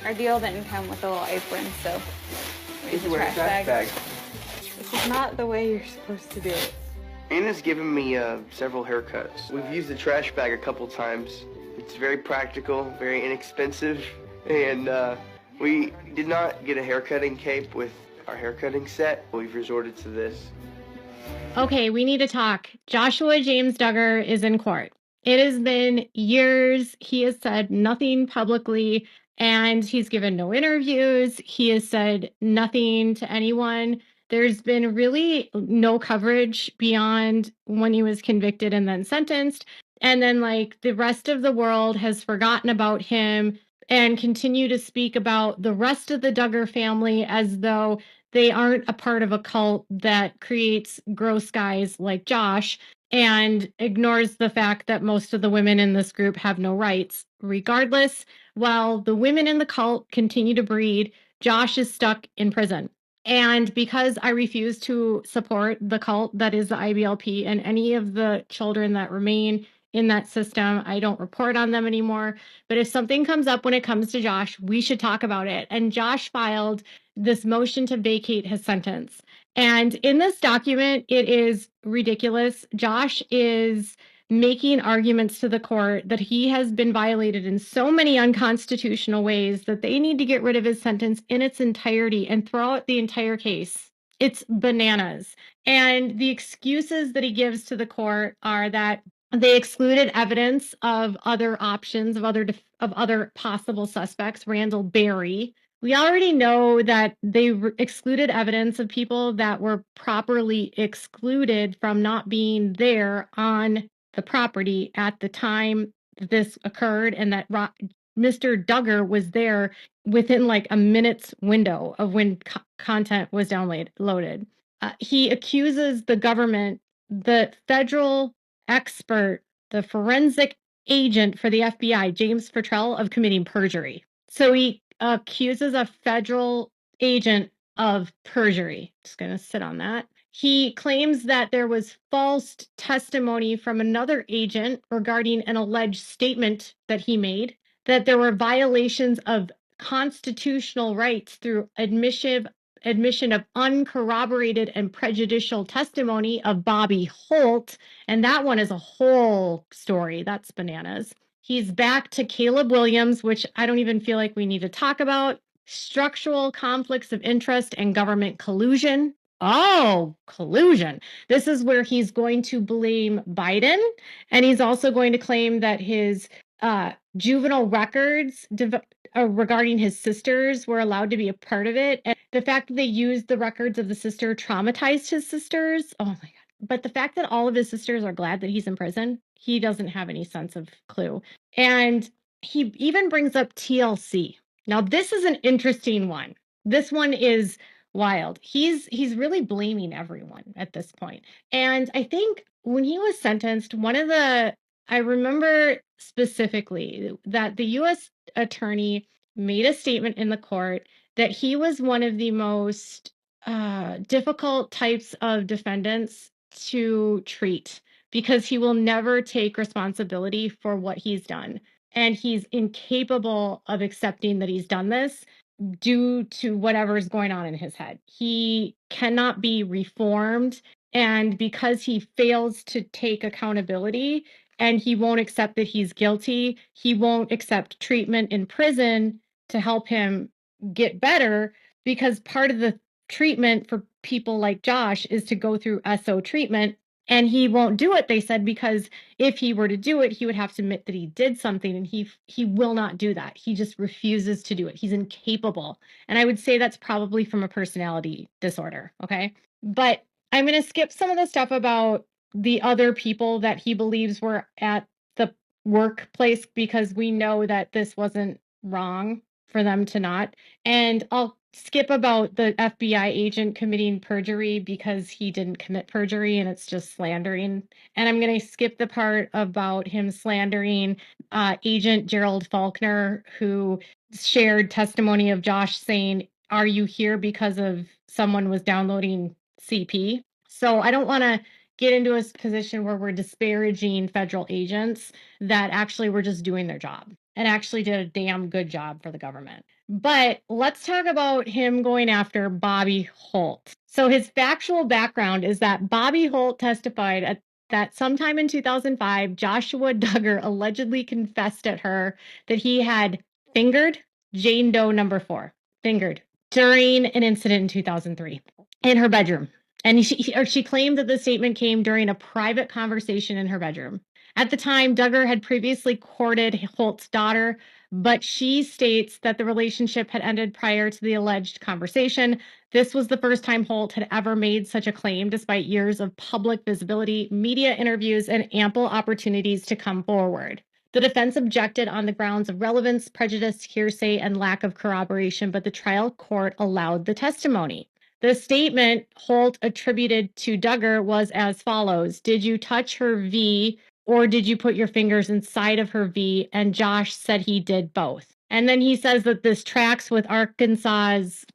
Our deal didn't come with a little apron, so we used a trash bag. This is not the way you're supposed to do it. Anna's given me several haircuts. We've used the trash bag a couple times. It's very practical, very inexpensive, and we did not get a haircutting cape with our haircutting set. We've resorted to this. Okay, we need to talk. Joshua James Duggar is in court. It has been years. He has said nothing publicly, and he's given no interviews. He has said nothing to anyone. There's been really no coverage beyond when he was convicted and then sentenced. And then, like, the rest of the world has forgotten about him and continue to speak about the rest of the Duggar family as though they aren't a part of a cult that creates gross guys like Josh and ignores the fact that most of the women in this group have no rights. Regardless, while the women in the cult continue to breed, Josh is stuck in prison. And because I refuse to support the cult that is the IBLP and any of the children that remain in that system, I don't report on them anymore. But if something comes up when it comes to Josh, we should talk about it. And Josh filed this motion to vacate his sentence. And in this document, it is ridiculous. Josh is making arguments to the court that he has been violated in so many unconstitutional ways that they need to get rid of his sentence in its entirety and throw out the entire case. It's bananas. And the excuses that he gives to the court are that they excluded evidence of other options, of other possible suspects, Randall Berry. We already know that they excluded evidence of people that were properly excluded from not being there on the property at the time this occurred, and that Mr. Duggar was there within like a minute's window of when content was downloaded. He accuses the government, the federal expert, the forensic agent for the FBI, James Fertrell, of committing perjury. So he accuses a federal agent of perjury. Just going to sit on that. He claims that there was false testimony from another agent regarding an alleged statement that he made, that there were violations of constitutional rights through admission of uncorroborated and prejudicial testimony of Bobby Holt. And that one is a whole story. That's bananas. He's back to Caleb Williams, which I don't even feel like we need to talk about. Structural conflicts of interest and government collusion. Oh, collusion. This is where he's going to blame Biden. And he's also going to claim that his juvenile records regarding his sisters were allowed to be a part of it. And the fact that they used the records of the sister traumatized his sisters. Oh my God. But the fact that all of his sisters are glad that he's in prison, he doesn't have any sense of clue. And he even brings up TLC. Now, this is an interesting one. This one is wild. He's really blaming everyone at this point. And I think when he was sentenced, I remember specifically that the U.S. attorney made a statement in the court that he was one of the most difficult types of defendants to treat because he will never take responsibility for what he's done. And he's incapable of accepting that he's done this due to whatever's going on in his head. He cannot be reformed. And because he fails to take accountability and he won't accept that he's guilty, he won't accept treatment in prison to help him get better, because part of the treatment for people like Josh is to go through SO treatment. And he won't do it, they said, because if he were to do it, he would have to admit that he did something, and he will not do that. He just refuses to do it. He's incapable. And I would say that's probably from a personality disorder, okay? But I'm going to skip some of the stuff about the other people that he believes were at the workplace, because we know that this wasn't wrong for them to not. And I'll skip about the FBI agent committing perjury because he didn't commit perjury and it's just slandering. And I'm going to skip the part about him slandering Agent Gerald Faulkner, who shared testimony of Josh saying, "Are you here because of someone was downloading CP?" So I don't want to get into a position where we're disparaging federal agents that actually were just doing their job. and actually did a damn good job for the government. But let's talk about him going after Bobby Holt. So his factual background is that Bobby Holt testified that sometime in 2005, Joshua Duggar allegedly confessed at her that he had fingered Jane Doe number 4, fingered, during an incident in 2003 in her bedroom. And she claimed that the statement came during a private conversation in her bedroom. At the time, Duggar had previously courted Holt's daughter, but she states that the relationship had ended prior to the alleged conversation. This was the first time Holt had ever made such a claim, despite years of public visibility, media interviews, and ample opportunities to come forward. The defense objected on the grounds of relevance, prejudice, hearsay, and lack of corroboration, but the trial court allowed the testimony. The statement Holt attributed to Duggar was as follows: "Did you touch her V, or did you put your fingers inside of her V?" And Josh said he did both. And then he says that this tracks with Arkansas's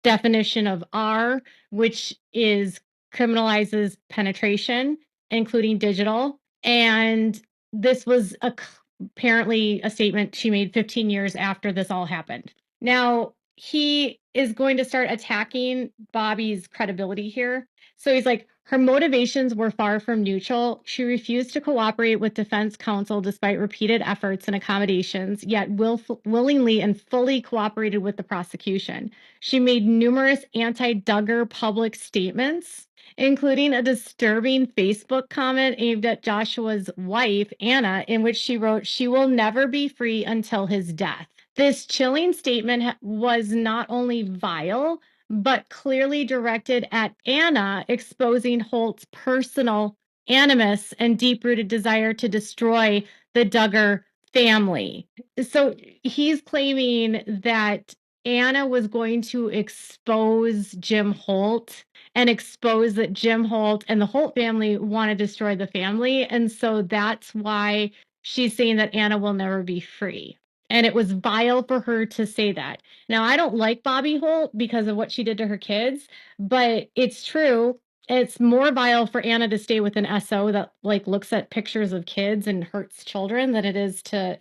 definition of R, which criminalizes penetration, including digital. And this was apparently a statement she made 15 years after this all happened. Now, he is going to start attacking Bobby's credibility here. So he's like, her motivations were far from neutral. She refused to cooperate with defense counsel despite repeated efforts and accommodations, yet willingly and fully cooperated with the prosecution. She made numerous anti-Duggar public statements, including a disturbing Facebook comment aimed at Joshua's wife, Anna, in which she wrote, "She will never be free until his death." This chilling statement was not only vile, but clearly directed at Anna, exposing Holt's personal animus and deep-rooted desire to destroy the Duggar family. So he's claiming that Anna was going to expose Jim Holt and expose that Jim Holt and the Holt family want to destroy the family. And so that's why she's saying that Anna will never be free. And it was vile for her to say that. Now, I don't like Bobby Holt because of what she did to her kids, but it's true. It's more vile for Anna to stay with an SO that like looks at pictures of kids and hurts children than it is to,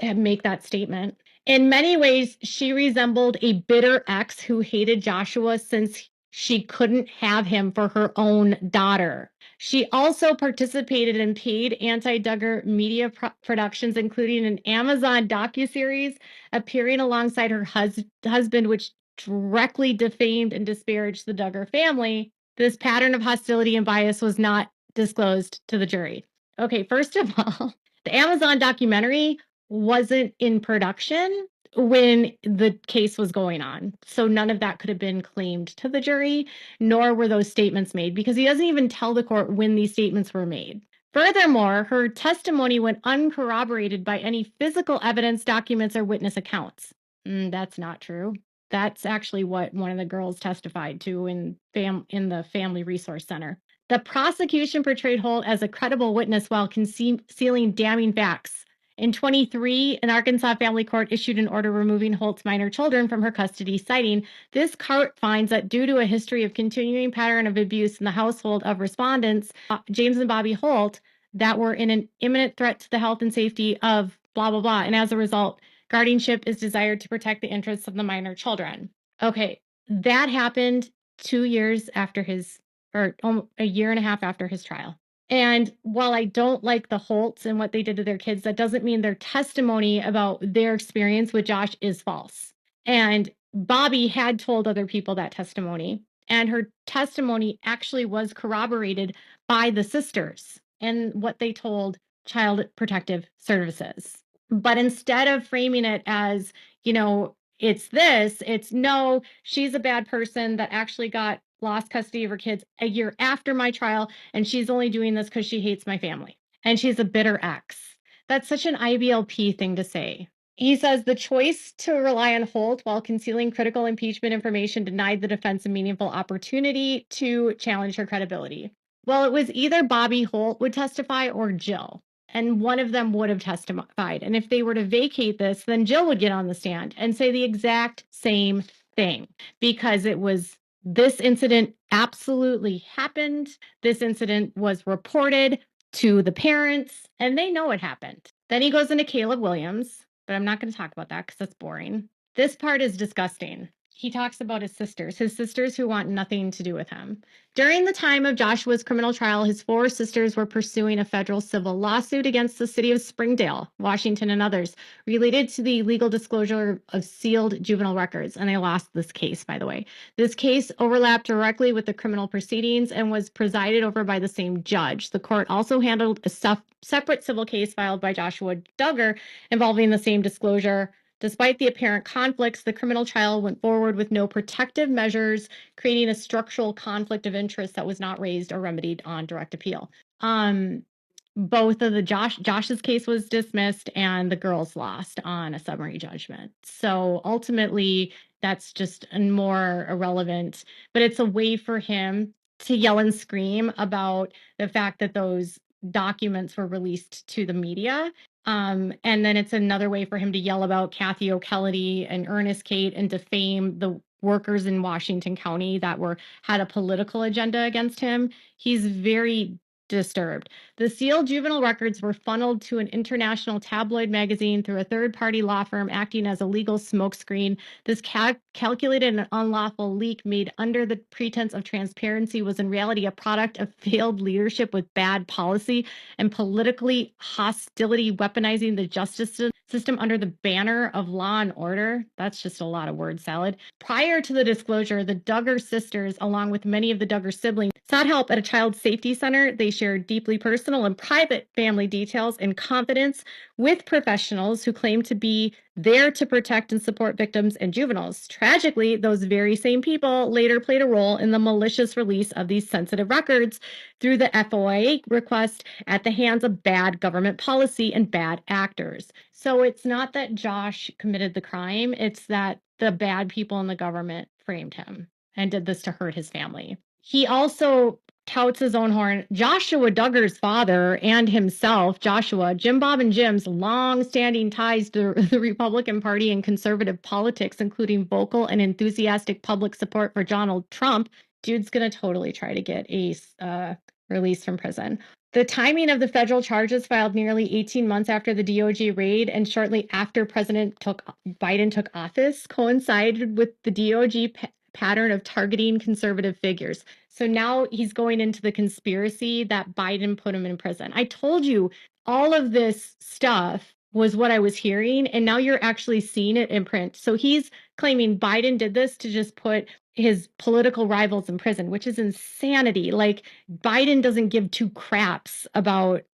make that statement. In many ways, she resembled a bitter ex who hated Joshua since she couldn't have him for her own daughter. She also participated in paid anti-Duggar media productions, including an Amazon docuseries appearing alongside her husband, which directly defamed and disparaged the Duggar family. This pattern of hostility and bias was not disclosed to the jury. Okay, first of all, the Amazon documentary wasn't in production when the case was going on. So none of that could have been claimed to the jury, nor were those statements made, because he doesn't even tell the court when these statements were made. Furthermore, her testimony went uncorroborated by any physical evidence, documents, or witness accounts. That's not true. That's actually what one of the girls testified to in the Family Resource Center. The prosecution portrayed Holt as a credible witness while concealing damning facts. In 2023, an Arkansas family court issued an order removing Holt's minor children from her custody, citing, "This court finds that due to a history of continuing pattern of abuse in the household of respondents, James and Bobby Holt, that were in an imminent threat to the health and safety of blah, blah, blah. And as a result, guardianship is desired to protect the interests of the minor children." Okay, that happened 2 years after a year and a half after his trial. And while I don't like the Holts and what they did to their kids, that doesn't mean their testimony about their experience with Josh is false. And Bobby had told other people that testimony, and her testimony actually was corroborated by the sisters and what they told Child Protective Services. But instead of framing it as, it's no, she's a bad person that actually lost custody of her kids a year after my trial, and she's only doing this because she hates my family, and she's a bitter ex. That's such an IBLP thing to say. He says the choice to rely on Holt while concealing critical impeachment information denied the defense a meaningful opportunity to challenge her credibility. Well, it was either Bobby Holt would testify or Jill, and one of them would have testified. And if they were to vacate this, then Jill would get on the stand and say the exact same thing, because this incident absolutely happened. This incident was reported to the parents, and they know it happened. Then he goes into Caleb Williams, but I'm not going to talk about that because that's boring. This part is disgusting. He talks about his sisters who want nothing to do with him. During the time of Joshua's criminal trial, his 4 sisters were pursuing a federal civil lawsuit against the city of Springdale, Washington, and others related to the illegal disclosure of sealed juvenile records. And they lost this case, by the way. This case overlapped directly with the criminal proceedings and was presided over by the same judge. The court also handled a separate civil case filed by Joshua Duggar involving the same disclosure. Despite the apparent conflicts, the criminal trial went forward with no protective measures, creating a structural conflict of interest that was not raised or remedied on direct appeal. Both of the Josh's case was dismissed and the girls lost on a summary judgment. So ultimately, that's just more irrelevant, but it's a way for him to yell and scream about the fact that those documents were released to the media. And then it's another way for him to yell about Kathy O'Kelledy and Ernest Kate and defame the workers in Washington County that had a political agenda against him. He's very disturbed. The sealed juvenile records were funneled to an international tabloid magazine through a third-party law firm acting as a legal smokescreen. This calculated and unlawful leak made under the pretense of transparency was in reality a product of failed leadership with bad policy and politically hostility, weaponizing the justice system under the banner of law and order. That's just a lot of word salad. Prior to the disclosure, the Duggar sisters, along with many of the Duggar siblings, sought help at a child safety center. They shared deeply personal and private family details in confidence with professionals who claimed to be there to protect and support victims and juveniles. Tragically, those very same people later played a role in the malicious release of these sensitive records through the FOIA request at the hands of bad government policy and bad actors. So it's not that Josh committed the crime, it's that the bad people in the government framed him and did this to hurt his family. He also touts his own horn. Joshua Duggar's father and himself, Joshua, Jim Bob and Jim's long-standing ties to the Republican Party and conservative politics, including vocal and enthusiastic public support for Donald Trump. Dude's going to totally try to get a release from prison. The timing of the federal charges filed nearly 18 months after the DOJ raid and shortly after Biden took office coincided with the DOJ pattern of targeting conservative figures. So now he's going into the conspiracy that Biden put him in prison. I told you all of this stuff was what I was hearing, and now you're actually seeing it in print. So he's claiming Biden did this to just put his political rivals in prison, which is insanity. Like, Biden doesn't give 2 craps about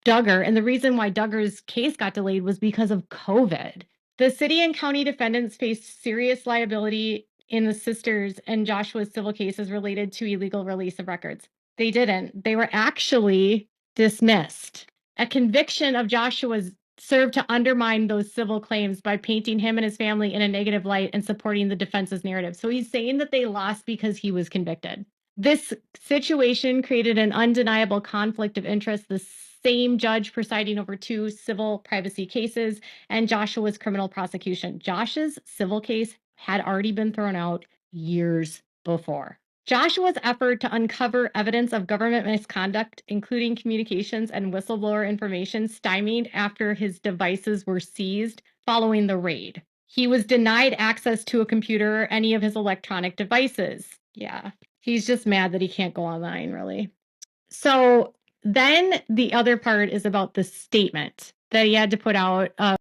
Duggar, and the reason why Duggar's case got delayed was because of COVID. The city and county defendants faced serious liability in the sisters and Joshua's civil cases related to illegal release of records. They didn't. They were actually dismissed. A conviction of Joshua's served to undermine those civil claims by painting him and his family in a negative light and supporting the defense's narrative. So he's saying that they lost because he was convicted. This situation created an undeniable conflict of interest. The same judge presiding over 2 civil privacy cases and Joshua's criminal prosecution. Josh's civil case had already been thrown out years before. Joshua's effort to uncover evidence of government misconduct, including communications and whistleblower information, stymied after his devices were seized following the raid. He was denied access to a computer or any of his electronic devices. Yeah, he's just mad that he can't go online, really. So then the other part is about the statement that he had to put out